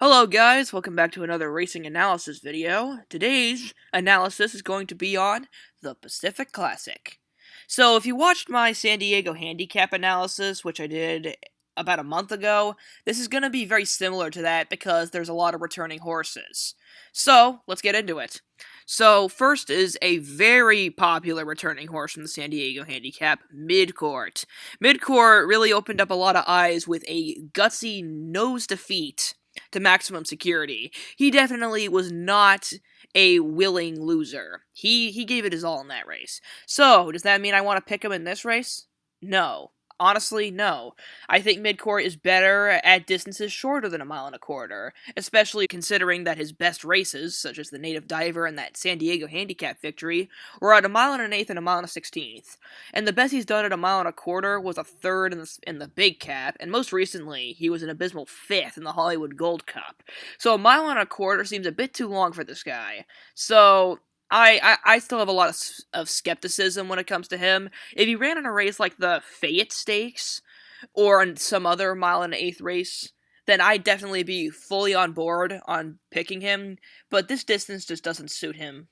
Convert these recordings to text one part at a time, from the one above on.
Hello guys, welcome back to another racing analysis video. Today's analysis is going to be on the Pacific Classic. So if you watched my San Diego handicap analysis, which I did about a month ago, this is going to be very similar to that because there's a lot of returning horses. So, let's get into it. So, first is a very popular returning horse from the San Diego handicap, Midcore. Midcore really opened up a lot of eyes with a gutsy nose defeat to Maximum Security. He definitely was not a willing loser. He gave it his all in that race. So, does that mean I want to pick him in this race? No. Honestly, no. I think Midcore is better at distances shorter than a mile and a quarter, especially considering that his best races, such as the Native Diver and that San Diego handicap victory, were at a mile and an eighth and a mile and a 16th. And the best he's done at a mile and a quarter was a third in the Big Cap, and most recently, he was an abysmal fifth in the Hollywood Gold Cup. So a mile and a quarter seems a bit too long for this guy. So, I still have a lot of skepticism when it comes to him. If he ran in a race like the Fayette Stakes, or in some other mile and an eighth race, then I'd definitely be fully on board on picking him, but this distance just doesn't suit him.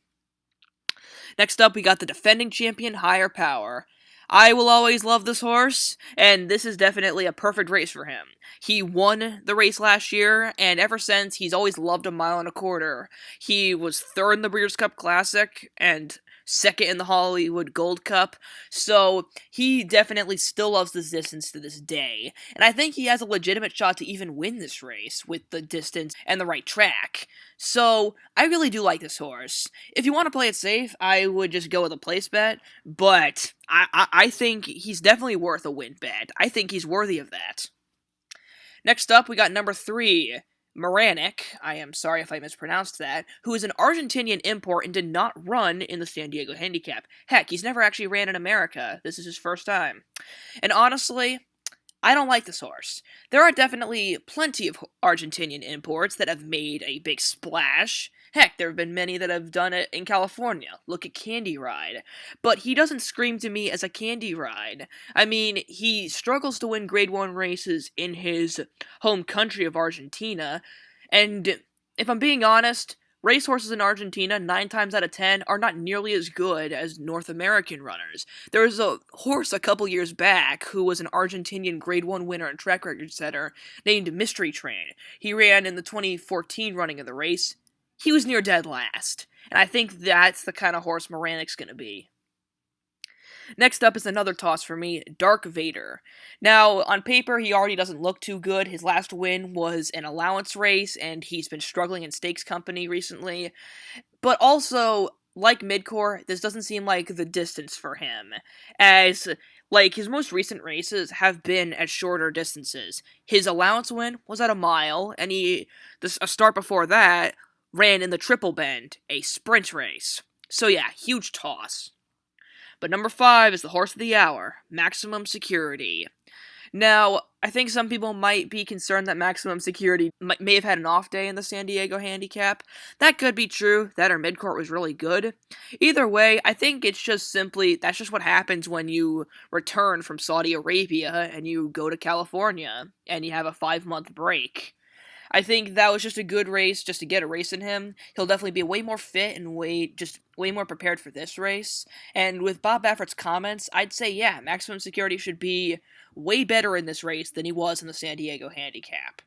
Next up, we got the defending champion, Higher Power. I will always love this horse, and this is definitely a perfect race for him. He won the race last year, and ever since, he's always loved a mile and a quarter. He was third in the Breeders' Cup Classic, and second in the Hollywood Gold Cup, so he definitely still loves this distance to this day. And I think he has a legitimate shot to even win this race with the distance and the right track. So, I really do like this horse. If you want to play it safe, I would just go with a place bet, but I think he's definitely worth a win bet. I think he's worthy of that. Next up, we got number 3, Moronic, I am sorry if I mispronounced that, who is an Argentinian import and did not run in the San Diego handicap. Heck, he's never actually ran in America. This is his first time. And honestly, I don't like this horse. There are definitely plenty of Argentinian imports that have made a big splash. Heck, there have been many that have done it in California. Look at Candy Ride. But he doesn't scream to me as a Candy Ride. I mean, he struggles to win Grade 1 races in his home country of Argentina. And if I'm being honest, racehorses in Argentina, 9 times out of 10, are not nearly as good as North American runners. There was a horse a couple years back who was an Argentinian Grade 1 winner and track record setter named Mystery Train. He ran in the 2014 running of the race. He was near dead last, and I think that's the kind of horse Moronic's gonna be. Next up is another toss for me, Dark Vader. Now, on paper, he already doesn't look too good. His last win was an allowance race, and he's been struggling in stakes company recently. But also, like Midcore, this doesn't seem like the distance for him, as his most recent races have been at shorter distances. His allowance win was at a mile, and a start before that ran in the Triple Bend, a sprint race. So yeah, huge toss. But number 5 is the horse of the hour, Maximum Security. Now, I think some people might be concerned that Maximum Security may have had an off day in the San Diego handicap. That could be true, that or Midcourt was really good. Either way, I think it's just simply, that's just what happens when you return from Saudi Arabia and you go to California and you have a 5-month break. I think that was just a good race, just to get a race in him. He'll definitely be way more fit and way more prepared for this race. And with Bob Baffert's comments, I'd say, yeah, Maximum Security should be way better in this race than he was in the San Diego handicap.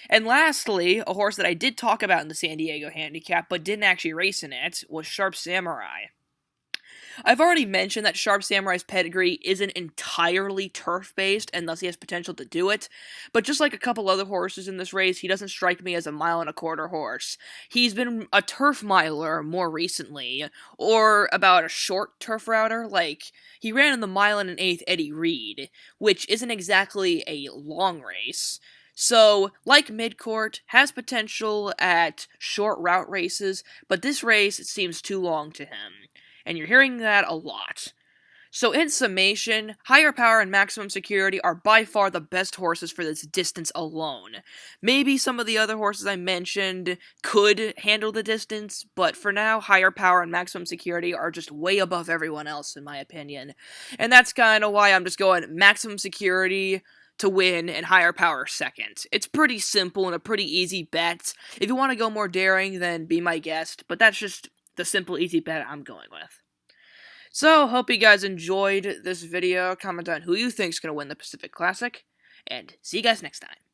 And lastly, a horse that I did talk about in the San Diego handicap, but didn't actually race in it, was Sharp Samurai. I've already mentioned that Sharp Samurai's pedigree isn't entirely turf-based, and thus he has potential to do it, but just like a couple other horses in this race, he doesn't strike me as a mile and a quarter horse. He's been a turf miler more recently, or about a short turf router, like, he ran in the mile and an eighth Eddie Reed, which isn't exactly a long race. So, like Midcourt, has potential at short route races, but this race seems too long to him. And you're hearing that a lot. So in summation, Higher Power and Maximum Security are by far the best horses for this distance alone. Maybe some of the other horses I mentioned could handle the distance, but for now, Higher Power and Maximum Security are just way above everyone else in my opinion. And that's kind of why I'm just going Maximum Security to win and higher power second. It's pretty simple and a pretty easy bet. If you want to go more daring, then be my guest, but that's just the simple, easy bet I'm going with. So, hope you guys enjoyed this video. Comment on who you think's going to win the Pacific Classic, and see you guys next time.